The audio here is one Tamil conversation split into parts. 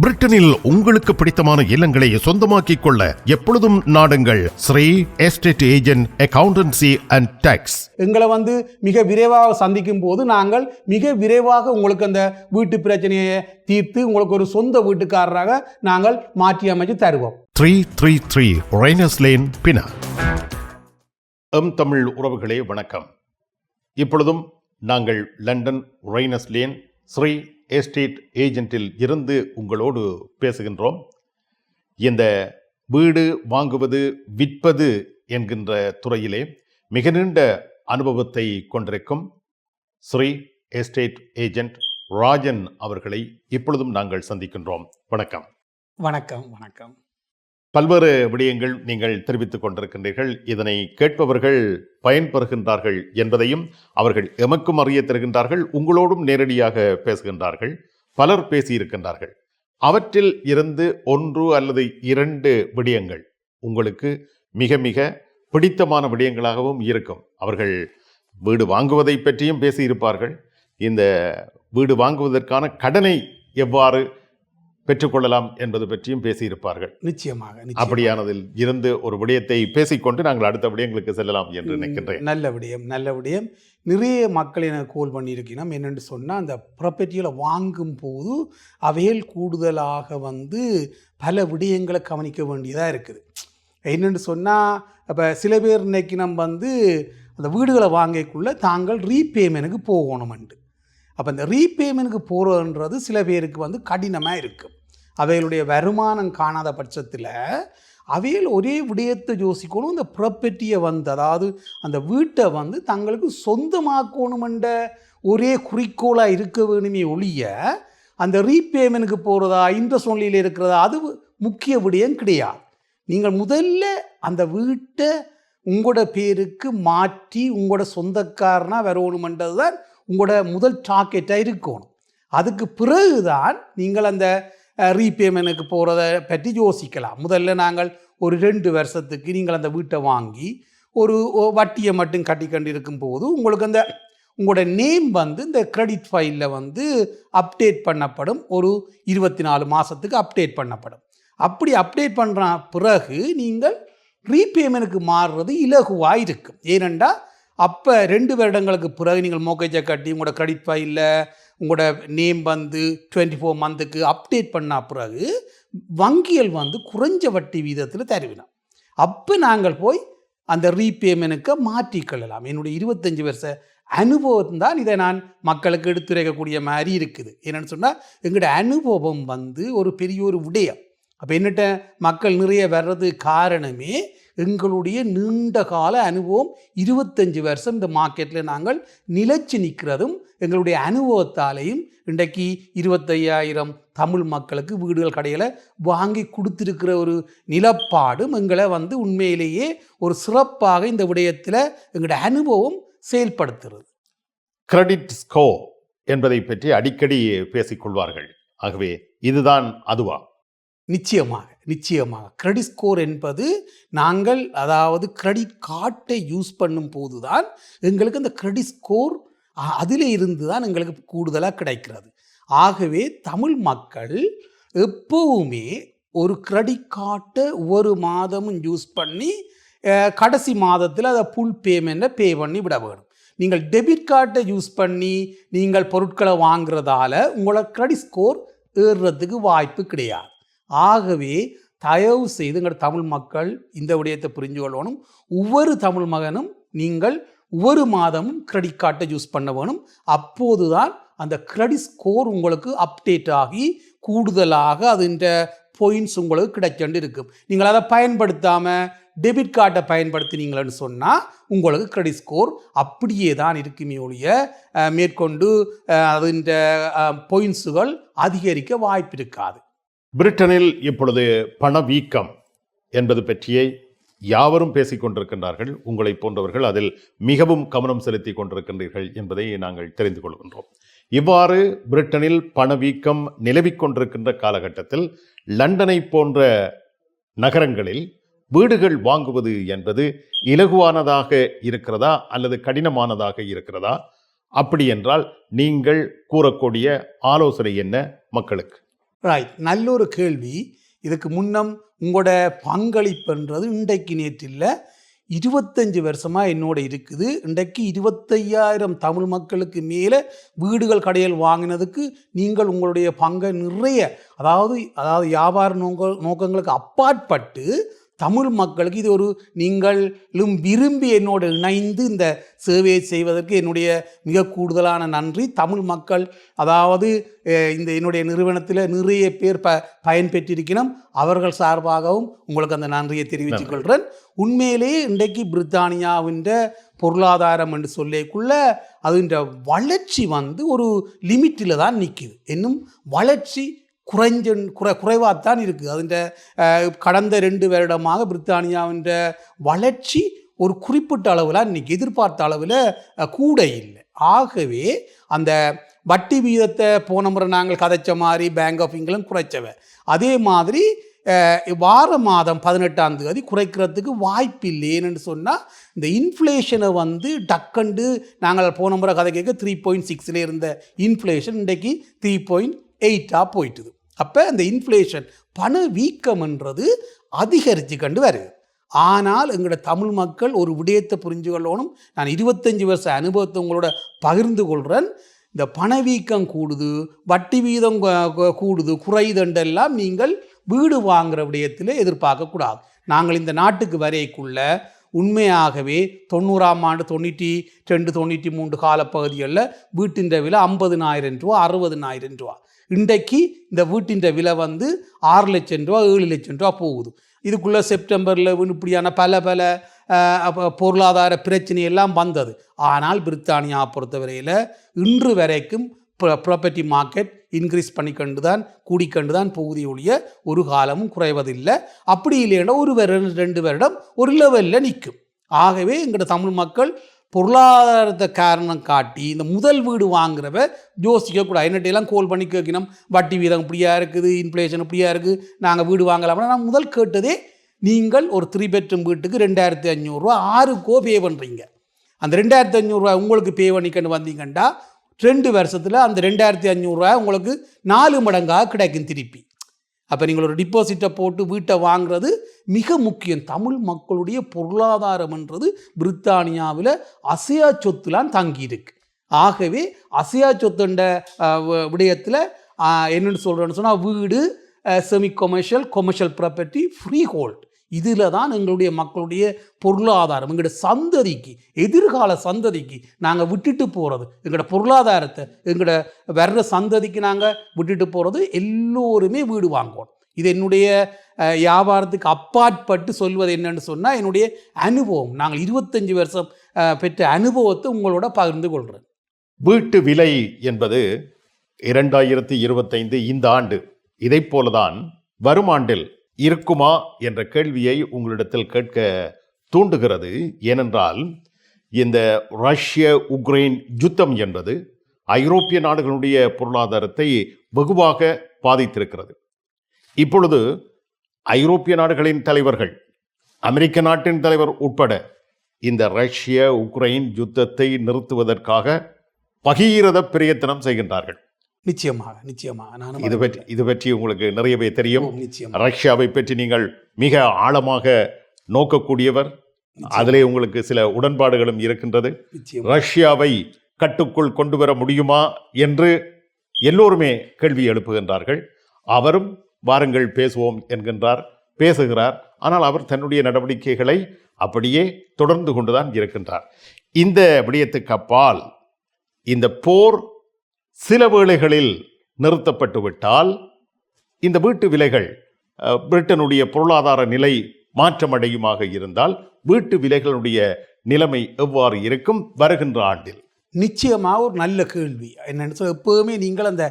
பிரிட்டனில் உங்களுக்கு பிடித்தமான இல்லங்களை சொந்தமாக்கிக் கொள்ள எப்பொழுதும் நாடுங்கள் Sri estate agent accountancy and tax. எங்களை மிக விரைவாக சந்திக்கும் போது நாங்கள் மிக விரைவாக உங்களுக்கு அந்த வீட்டு பிரச்சனையை தீர்த்து உங்களுக்கு ஒரு சொந்த வீட்டுக்காரராக நாங்கள் மாற்றி அமைச்சு தருவோம். 333 ரெய்னர்ஸ் லேன், பினா. தமிழ் உறவுகளே வணக்கம். இப்பொழுதும் நாங்கள் லண்டன் ரெய்னர்ஸ் லேன் ஸ்ரீ எஸ்டேட் ஏஜென்ட்டில் இருந்து உங்களோடு பேசுகின்றோம். இந்த வீடு வாங்குவது விற்பது என்கின்ற துறையிலே மிக நீண்ட அனுபவத்தை கொண்டிருக்கும் ஸ்ரீ எஸ்டேட் ஏஜென்ட் ராஜன் அவர்களை இப்பொழுதும் நாங்கள் சந்திக்கின்றோம். வணக்கம். வணக்கம். வணக்கம். பல்வேறு விடயங்கள் நீங்கள் தெரிவித்துக் கொண்டிருக்கின்றீர்கள். இதனை கேட்பவர்கள் பயன்பெறுகின்றார்கள் என்பதையும் அவர்கள் எமக்கும் அறிய தருகின்றார்கள். உங்களோடும் நேரடியாக பேசுகின்றார்கள். பலர் பேசியிருக்கின்றார்கள். அவற்றில் இருந்து ஒன்று அல்லது இரண்டு விடயங்கள் உங்களுக்கு மிக மிக பிடித்தமான விடயங்களாகவும் இருக்கும். அவர்கள் வீடு வாங்குவதை பற்றியும் பேசியிருப்பார்கள். இந்த வீடு வாங்குவதற்கான கடனை எவ்வாறு பெற்றுக்கொள்ளலாம் என்பது பற்றியும் பேசியிருப்பார்கள். நிச்சயமாக. அப்படியானதில் இருந்து ஒரு விடயத்தை பேசிக்கொண்டு நாங்கள் அடுத்த விடயங்களுக்கு செல்லலாம் என்று நினைக்கின்றேன். நல்ல விடயம். நிறைய மக்கள் எனக்கு கோல் பண்ணியிருக்கணும். என்னென்னு சொன்னால், அந்த ப்ராப்பர்ட்டிகளை வாங்கும் போது அவைகள் கூடுதலாக பல விடயங்களை கவனிக்க வேண்டியதாக இருக்குது. என்னென்னு சொன்னால், இப்போ சில பேர் நினைக்கணும் அந்த வீடுகளை வாங்கக்குள்ளே தாங்கள் ரீபேமெண்ட்டுக்கு போகணுமெண்டு. அப்போ இந்த ரீபேமெண்ட்டுக்கு போகிறதுன்றது சில பேருக்கு கடினமாக இருக்கும். அவைகளுடைய வருமானம் காணாத பட்சத்தில் அவைகள் ஒரே விடயத்தை யோசிக்கணும். இந்த ப்ராப்பர்ட்டியை அதாவது அந்த வீட்டை தங்களுக்கு சொந்தமாக்கணுமென்ற ஒரே குறிக்கோளாக இருக்க வேணுமே ஒழிய அந்த ரீபேமெண்ட்டுக்கு போகிறதா இன்ட்ரெஸ்ட் ஒன்லியில் இருக்கிறதா அது முக்கிய விடயம் கிடையாது. நீங்கள் முதல்ல அந்த வீட்டை உங்களோட பேருக்கு மாற்றி உங்களோட சொந்தக்காரனாக வரணுமென்றது தான் உங்களோட முதல் டார்கெட்டாக இருக்கணும். அதுக்கு பிறகுதான் நீங்கள் அந்த ரீபேமெண்ட்டுக்கு போகிறத பற்றி யோசிக்கலாம். முதல்ல நாங்கள் ஒரு 2 வருஷத்துக்கு நீங்கள் அந்த வீட்டை வாங்கி ஒரு வட்டியை மட்டும் கட்டிக்கொண்டு இருக்கும் போது உங்களுக்கு அந்த உங்களோட நேம் இந்த கிரெடிட் ஃபைலில் அப்டேட் பண்ணப்படும். ஒரு 24 மாதத்துக்கு அப்டேட் பண்ணப்படும். அப்படி அப்டேட் பண்ணுற பிறகு நீங்கள் ரீபேமெண்ட்டுக்கு மாறுறது இலகுவாக இருக்கும். ஏனெண்டா அப்போ 2 வருடங்களுக்கு பிறகு நீங்கள் மோர்கேஜை கட்டி உங்களோட கிரெடிட் ஃபைலில் உங்களோட நேம் 24 மந்த்துக்கு அப்டேட் பண்ண பிறகு வங்கிகள் குறைஞ்ச வட்டி வீதத்தில் தருவினோம். அப்போ நாங்கள் போய் அந்த ரீபேமெண்ட்டுக்கு மாற்றிக்கொள்ளலாம். என்னுடைய 25 வருஷ அனுபவம் தான் இதை நான் மக்களுக்கு எடுத்துரைக்கக்கூடிய மாதிரி இருக்குது. என்னென்னு சொன்னால், எங்களோட அனுபவம் ஒரு பெரிய ஒரு விடயம். அப்போ என்னட்ட மக்கள் நிறைய வர்றது காரணமே எங்களுடைய நீண்ட கால அனுபவம். 25 வருஷம் இந்த மார்க்கெட்டில் நாங்கள் நிலைச்சு நிற்கிறதும் எங்களுடைய அனுபவத்தாலேயும் இன்றைக்கு 25,000 தமிழ் மக்களுக்கு வீடுகள் கடையில் வாங்கி கொடுத்துருக்கிற ஒரு நிலப்பாடும் எங்களை உண்மையிலேயே ஒரு சிறப்பாக இந்த விடயத்தில் எங்களுடைய அனுபவம் செயல்படுத்துகிறது. கிரெடிட் ஸ்கோர் என்பதை பற்றி அடிக்கடி பேசிக்கொள்வார்கள். ஆகவே இதுதான் அதுவா? நிச்சயமாக கிரெடிட் ஸ்கோர் என்பது நாங்கள் அதாவது கிரெடிட் கார்டை யூஸ் பண்ணும் போது தான் எங்களுக்கு அந்த கிரெடிட் ஸ்கோர் அதில் இருந்து தான் எங்களுக்கு கூடுதலாக கிடைக்கிறது. ஆகவே தமிழ் மக்கள் எப்போவுமே ஒரு கிரெடிட் கார்டை ஒவ்வொரு மாதமும் யூஸ் பண்ணி கடைசி மாதத்தில் அதை ஃபுல் பேமெண்ட்டை பே பண்ணி விட வேணும். நீங்கள் டெபிட் கார்டை யூஸ் பண்ணி நீங்கள் பொருட்களை வாங்குறதால உங்களோட கிரெடிட் ஸ்கோர் ஏறுறதுக்கு வாய்ப்பு கிடையாது. ஆகவே தயவு செய்து எங்கள் தமிழ் மக்கள் இந்த விடயத்தை புரிஞ்சு கொள்ளணும். ஒவ்வொரு தமிழ் மகனும் நீங்கள் ஒவ்வொரு மாதமும் கிரெடிட் கார்டை யூஸ் பண்ண வேணும். அப்போது தான் அந்த கிரெடிட் ஸ்கோர் உங்களுக்கு அப்டேட் ஆகி கூடுதலாக அதுன்ற பாயிண்ட்ஸ் உங்களுக்கு கிடைச்சண்டு இருக்கும். நீங்கள் அதை பயன்படுத்தாமல் டெபிட் கார்டை பயன்படுத்தினீங்களன்னு சொன்னால் உங்களுக்கு கிரெடிட் ஸ்கோர் அப்படியே தான் இருக்குமே ஒழிய மேற்கொண்டு அதுன்ற பாயிண்ட்ஸுகள் அதிகரிக்க வாய்ப்பு இருக்காது. பிரிட்டனில் இப்பொழுது பணவீக்கம் என்பது பற்றியே யாவரும் பேசிக் கொண்டிருக்கின்றார்கள். உங்களை போன்றவர்கள் அதில் மிகவும் கவனம் செலுத்தி கொண்டிருக்கின்றீர்கள் என்பதை நாங்கள் தெரிந்து கொள்கின்றோம். இவ்வாறு பிரிட்டனில் பணவீக்கம் நிலவிக் கொண்டிருக்கின்ற காலகட்டத்தில் லண்டனை போன்ற நகரங்களில் வீடுகள் வாங்குவது என்பது இலகுவானதாக இருக்கிறதா அல்லது கடினமானதாக இருக்கிறதா? அப்படி என்றால் நீங்கள் கூறக்கூடிய ஆலோசனை என்ன மக்களுக்கு? ரைட், நல்ல ஒரு கேள்வி. இதுக்கு முன்னம் உங்களோட பங்களிப்புன்றது இன்றைக்கு நேற்றில் 25 வருஷமாக என்னோட இருக்குது. இன்றைக்கு 25,000 தமிழ் மக்களுக்கு மேலே வீடுகள் கடைகள் வாங்கினதுக்கு நீங்கள் உங்களுடைய பங்கை நிறைய, அதாவது வியாபார நோக்கங்களுக்கு அப்பாற்பட்டு தமிழ் மக்களுக்கு இது ஒரு நீங்களும் விரும்பி என்னோடு இணைந்து இந்த சேவையை செய்வதற்கு என்னுடைய மிக கூடுதலான நன்றி. தமிழ் மக்கள், அதாவது இந்த என்னுடைய நிறுவனத்தில் நிறைய பேர் பயன்பெற்றிருக்கணும். அவர்கள் சார்பாகவும் உங்களுக்கு அந்த நன்றியை தெரிவித்துக் கொள்கிறேன். உண்மையிலேயே இன்றைக்கு பிரித்தானியாவின் பொருளாதாரம் என்று சொல்லிக்குள்ள அதுன்ற வளர்ச்சி ஒரு லிமிட்டில் தான் நிற்குது. இன்னும் வளர்ச்சி குறைவாகத்தான் இருக்குது. அதில் கடந்த 2 வருடமாக பிரித்தானியாவின் வளர்ச்சி ஒரு குறிப்பிட்ட அளவில் இன்றைக்கி எதிர்பார்த்த அளவில் கூட இல்லை. ஆகவே அந்த வட்டி வீதத்தை போன முறை நாங்கள் கதைச்ச மாதிரி பேங்க் ஆஃப் இங்கிலாந்து குறைச்சவை, அதே மாதிரி வார மாதம் 18ஆம் தேதி குறைக்கிறதுக்கு வாய்ப்பு இல்லை. ஏன்னு சொன்னால் இந்த இன்ஃப்ளேஷனை டக்கண்டு நாங்கள் போன முறை கதை கேட்க 3.6 இருந்த இன்ஃப்ளேஷன் இன்றைக்கு 3.8 போயிட்டுது. அப்போ அந்த இன்ஃப்ளேஷன் பண வீக்கம்ன்றது அதிகரித்து கண்டு வருது. ஆனால் எங்களோட தமிழ் மக்கள் ஒரு விடயத்தை புரிஞ்சு கொள்ளணும். நான் 25 வருஷ அனுபவத்தை உங்களோட பகிர்ந்து கொள்கிறேன். இந்த பணவீக்கம் கூடுது, வட்டி வீதம் கூடுது, குறைதண்டெல்லாம் நீங்கள் வீடு வாங்குகிற விடயத்தில் எதிர்பார்க்கக்கூடாது. நாங்கள் இந்த நாட்டுக்கு வரைக்குள்ள உண்மையாகவே 90ஆம் ஆண்டு 92, 93 காலப்பகுதிகளில் வீட்டின் விலை 50,000 ரூபா, 60,000 ரூபா. இன்றைக்கு இந்த வீட்டின் விலை 6 லட்சம் ரூபா, 7 லட்சம் ரூபா போகுது. இதுக்குள்ளே செப்டம்பரில் இப்படியான பல பொருளாதார பிரச்சனையெல்லாம் வந்தது. ஆனால் பிரித்தானியா பொறுத்தவரையில் இன்று வரைக்கும் ப்ராப்பர்ட்டி மார்க்கெட் இன்க்ரீஸ் பண்ணிக்கொண்டு தான் கூடிக்கொண்டு தான் போகுதி ஒழிய ஒரு காலமும் குறைவதில்லை. அப்படி இல்லைன்னா 1 வருடம் 2 வருடம் ஒரு லெவலில் நிற்கும். ஆகவே எங்களோட தமிழ் மக்கள் பொருளாதாரத்தை காரணம் காட்டி இந்த முதல் வீடு வாங்குறவ யோசிக்கக்கூடாது. என்னட்டையெல்லாம் கோல் பண்ணி கேட்கணும், வட்டி வீதம் இப்படியா இருக்குது, இன்ஃப்ளேஷன் இப்படியா இருக்குது, நாங்கள் வீடு வாங்கலாம்னா நான் முதல் கேட்டதே நீங்கள் ஒரு 3 பெட்ரூம் வீட்டுக்கு 2,500 ரூபா 6க்கோ பே பண்ணுறீங்க. அந்த 2,500 ரூபா உங்களுக்கு பே பண்ணிக்கொண்டு வந்தீங்கன்னா 2 வருஷத்தில் அந்த 2,500 ரூபா உங்களுக்கு 4 மடங்காக கிடைக்கும் திருப்பி. அப்போ நீங்கள் ஒரு டிபாசிட்டை போட்டு வீட்டை வாங்குறது மிக முக்கியம். தமிழ் மக்களுடைய பொருளாதாரம்ன்றது பிரித்தானியாவில் அசையா சொத்துலாம் தங்கியிருக்கு. ஆகவே அசையா சொத்துண்ட விடயத்தில் என்னென்னு சொல்கிறேன்னு சொன்னால் வீடு, semi commercial property, free hold, இதில் தான் எங்களுடைய மக்களுடைய பொருளாதாரம், எங்களோட சந்ததிக்கு, எதிர்கால சந்ததிக்கு நாங்கள் விட்டுட்டு போகிறது, எங்களோட பொருளாதாரத்தை எங்களோட வர்ற சந்ததிக்கு நாங்கள் விட்டுட்டு போகிறது எல்லோருமே வீடு வாங்குவோம். இது என்னுடைய வியாபாரத்துக்கு அப்பாற்பட்டு சொல்வது என்னன்னு சொன்னால் என்னுடைய அனுபவம். நாங்கள் 25 வருஷம் பெற்ற அனுபவத்தை உங்களோட பகிர்ந்து கொள்கிறேன். வீட்டு விலை என்பது 2025 இந்த ஆண்டு இதை போலதான் வரும் ஆண்டில் இருக்குமா என்ற கேள்வியை உங்களிடத்தில் கேட்க தூண்டுகிறது. ஏனென்றால் இந்த ரஷ்ய உக்ரைன் யுத்தம் என்பது ஐரோப்பிய நாடுகளுடைய பொருளாதாரத்தை வெகுவாக பாதித்திருக்கிறது. இப்பொழுது ஐரோப்பிய நாடுகளின் தலைவர்கள், அமெரிக்க நாட்டின் தலைவர் உட்பட இந்த ரஷ்ய உக்ரைன் யுத்தத்தை நிறுத்துவதற்காக பகீரத பிரயத்தனம் செய்கின்றார்கள். நிச்சயமாக நானும் இது பற்றி உங்களுக்கு நிறையவே தெரியும். ரஷ்யாவை பற்றி நீங்கள் மிக ஆழமாக நோக்கக்கூடியவர். அதிலே உங்களுக்கு சில உடன்பாடுகளும் இருக்கின்றது. ரஷ்யாவை கட்டுக்குள் கொண்டு வர முடியுமா என்று எல்லோருமே கேள்வி எழுப்புகின்றார்கள். அவரும் வாருங்கள் பேசுவோம் என்கின்றார், பேசுகிறார். ஆனால் அவர் தன்னுடைய நடவடிக்கைகளை அப்படியே தொடர்ந்து கொண்டுதான் இருக்கின்றார். இந்த விடயத்துக்கு அப்பால் இந்த போர் சில வேளைகளில் நிறுத்தப்பட்டு விட்டால் இந்த வீட்டு விலைகள், பிரிட்டனுடைய பொருளாதார நிலை மாற்றமடையுமாக இருந்தால் வீட்டு விலைகளுடைய நிலைமை எவ்வாறு இருக்கும் வருகின்ற ஆண்டில்? நிச்சயமாக ஒரு நல்ல கேள்வி. என்னென்னு சொல்ல, எப்போவுமே நீங்கள் அந்த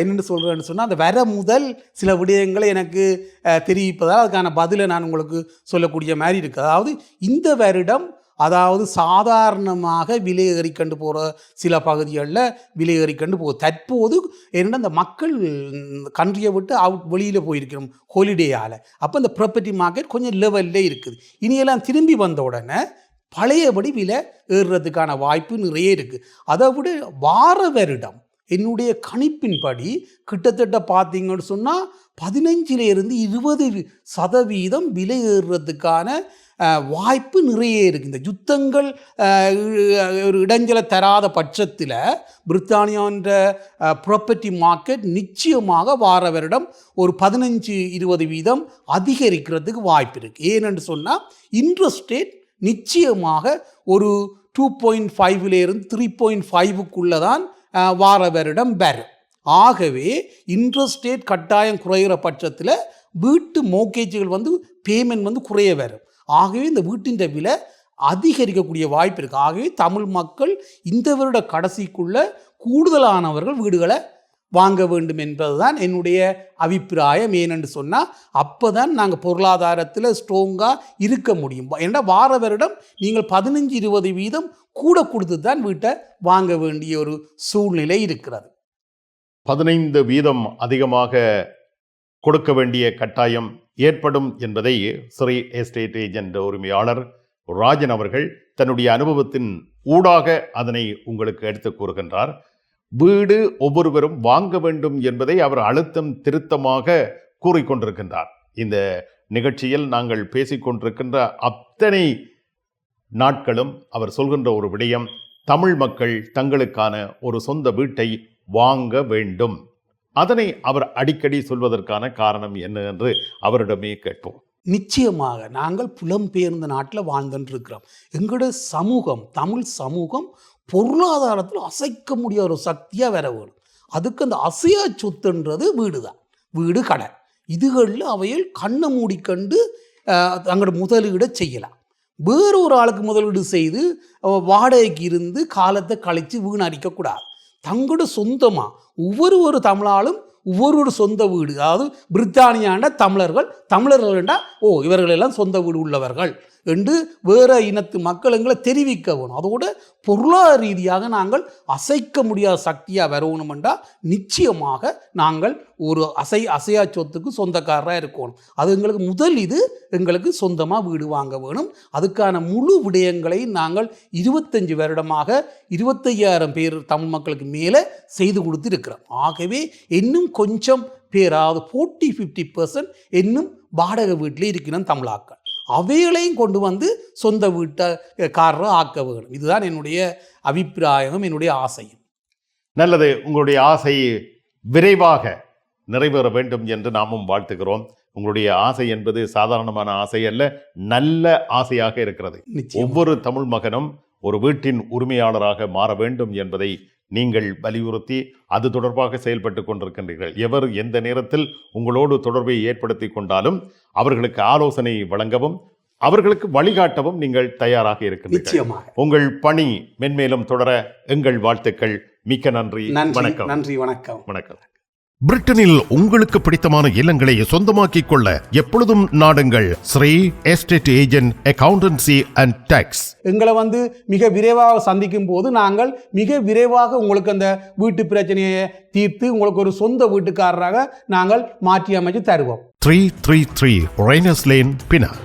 என்னென்னு சொல்கிறேன்னு சொன்னால் அந்த வர முதல் சில விடயங்களை எனக்கு தெரிவிப்பதால் அதுக்கான பதிலை நான் உங்களுக்கு சொல்லக்கூடிய மாதிரி இருக்குது. அதாவது இந்த வருடம், அதாவது சாதாரணமாக விலை ஏறிக்கண்டு போகிற சில பகுதிகளில் விலை ஏறிக்கண்டு போகுது. தற்போது என்னென்னா அந்த மக்கள் கண்ட்ரியை விட்டு வெளியில் போயிருக்கிறோம் ஹாலிடேயால். அப்போ இந்த ப்ராப்பர்ட்டி மார்க்கெட் கொஞ்சம் லெவல்லே இருக்குது. இனியெல்லாம் திரும்பி வந்த உடனே பழையபடி விலை ஏறுறதுக்கான வாய்ப்பு நிறைய இருக்குது. அதை விட வார வருடம் என்னுடைய கணிப்பின்படி கிட்டத்தட்ட பார்த்தீங்கன்னு சொன்னால் 15% விலை ஏறுறதுக்கான வாய்ப்பு நிறைய இருக்குது. இந்த யுத்தங்கள் ஒரு இடைஞ்சலை தராத பட்சத்தில் பிரித்தானியான்ற ப்ராப்பர்ட்டி மார்க்கெட் நிச்சயமாக வார வருடம் ஒரு 15-20% அதிகரிக்கிறதுக்கு வாய்ப்பு இருக்குது. ஏனென்று சொன்னால் இன்ட்ரெஸ்ட் ரேட் நிச்சயமாக ஒரு 2.5 3.5 தான் வார வருடம் வரும். ஆகவே இன்ட்ரெஸ்ட் ரேட் கட்டாயம் குறைகிற பட்சத்தில் வீட்டு மோர்கேஜுகள் பேமெண்ட் குறைய வரும். ஆகவே இந்த வீட்டின் விலை அதிகரிக்கக்கூடிய வாய்ப்பு இருக்குது. ஆகவே தமிழ் மக்கள் இந்த வருட கடைசிக்குள்ள கூடுதலானவர்கள் வீடுகளை வாங்க வேண்டும் என்பதுதான் என்னுடைய அபிப்பிராயம். ஏனென்று சொன்னால் அப்போ தான் நாங்கள் பொருளாதாரத்தில் ஸ்ட்ராங்காக இருக்க முடியும். ஏன்னா வார வருடம் நீங்கள் 15-20% கூட கொடுத்து தான் வீட்டை வாங்க வேண்டிய ஒரு சூழ்நிலை இருக்கிறது. 15% அதிகமாக கொடுக்க வேண்டிய கட்டாயம் ஏற்படும் என்பதை ஸ்ரீ எஸ்டேட் ஏஜென்ட் உரிமையாளர் ராஜன் அவர்கள் தன்னுடைய அனுபவத்தின் ஊடாக அதனை உங்களுக்கு எடுத்து கூறுகின்றார். வீடு ஒவ்வொருவரும் வாங்க வேண்டும் என்பதை அவர் அழுத்தம் திருத்தமாக கூறிக்கொண்டிருக்கின்றார். இந்த நிகழ்ச்சியில் நாங்கள் பேசிக்கொண்டிருக்கின்ற அத்தனை நாட்களும் அவர் சொல்கின்ற ஒரு விடயம், தமிழ் மக்கள் தங்களுக்கான ஒரு சொந்த வீட்டை வாங்க வேண்டும். அதனை அவர் அடிக்கடி சொல்வதற்கான காரணம் என்ன என்று அவரிடமே கேட்போம். நிச்சயமாக நாங்கள் புலம்பெயர்ந்த நாட்டில் வாழ்ந்துருக்கிறோம். எங்களுடைய சமூகம், தமிழ் சமூகம் பொருளாதாரத்தில் அசைக்க முடியாத ஒரு சக்தியாக வர வேணும். அதுக்கு அந்த அசையா சொத்துன்றது வீடு தான். வீடு, கடை, இதுகளில் அவையில் கண்ணை மூடிக்கண்டு தங்களோட முதலீடை செய்யலாம். வேறொரு ஆளுக்கு முதலீடு செய்து வாடகைக்கு இருந்து காலத்தை கழித்து வீணடிக்கக்கூடாது. தங்களோட சொந்தமாக ஒவ்வொரு தமிழாலும் ஒவ்வொரு சொந்த வீடு, அதாவது பிரித்தானியாண்ட தமிழர்கள்டா இவர்களெல்லாம் சொந்த வீடு உள்ளவர்கள் என்று வேறு இனத்து மக்கள் எங்களை தெரிவிக்க வேணும். அதோட பொருளாதார ரீதியாக நாங்கள் அசைக்க முடியாத சக்தியாக வரணுமெண்டா நிச்சயமாக நாங்கள் ஒரு அசையா சொத்துக்கு சொந்தக்காரராக இருக்கணும். அது எங்களுக்கு முதல் எங்களுக்கு சொந்தமாக வீடு வாங்க வேணும். அதுக்கான முழு விடயங்களை நாங்கள் 25 வருடமாக 25,000 பேர் தமிழ் மக்களுக்கு மேலே செய்து கொடுத்து இருக்கிறோம். ஆகவே இன்னும் கொஞ்சம் பேராவது 40-50% இன்னும் வாடகை வீட்டில் இருக்கணும் தமிழாக்கள். அவைகளையும் கொண்டு சொந்த வீட்டுக்காரரை ஆக்க வேணும். இதுதான் என்னுடைய அபிப்பிராயம், என்னுடைய ஆசையும். நல்லது, உங்களுடைய ஆசை விரைவாக நிறைவேற வேண்டும் என்று நாமும் வாழ்த்துகிறோம். உங்களுடைய ஆசை என்பது சாதாரணமான ஆசை அல்ல, நல்ல ஆசையாக இருக்கிறது. ஒவ்வொரு தமிழ் மகனும் ஒரு வீட்டின் உரிமையாளராக மாற வேண்டும் என்பதை நீங்கள் வலியுறுத்தி அது தொடர்பாக செயல்பட்டு கொண்டிருக்கின்றீர்கள். எவர் எந்த நேரத்தில் உங்களோடு தொடர்பை ஏற்படுத்தி கொண்டாலும் அவர்களுக்கு ஆலோசனை வழங்கவும் அவர்களுக்கு வழிகாட்டவும் நீங்கள் தயாராக இருக்கின்றீர்கள். உங்கள் பணி மென்மேலும் தொடர எங்கள் வாழ்த்துக்கள். மிக்க நன்றி. வணக்கம். நன்றி, வணக்கம். வணக்கம். பிரிட்டனில் உங்களுக்கு பிடித்தமான இல்லங்களை சொந்தமாக்கிக் கொள்ள எப்பொழுதும் நாடுங்கள் Sri estate agent accountancy and tax. எங்களை மிக விரைவாக சந்திக்கும் போது நாங்கள் மிக விரைவாக உங்களுக்கு அந்த வீட்டு பிரச்சனையை தீர்த்து உங்களுக்கு ஒரு சொந்த வீட்டுக்காரராக நாங்கள் மாற்றி அமைச்சு தருவோம். 333 ரெய்னர்ஸ் லேன், பினாங்.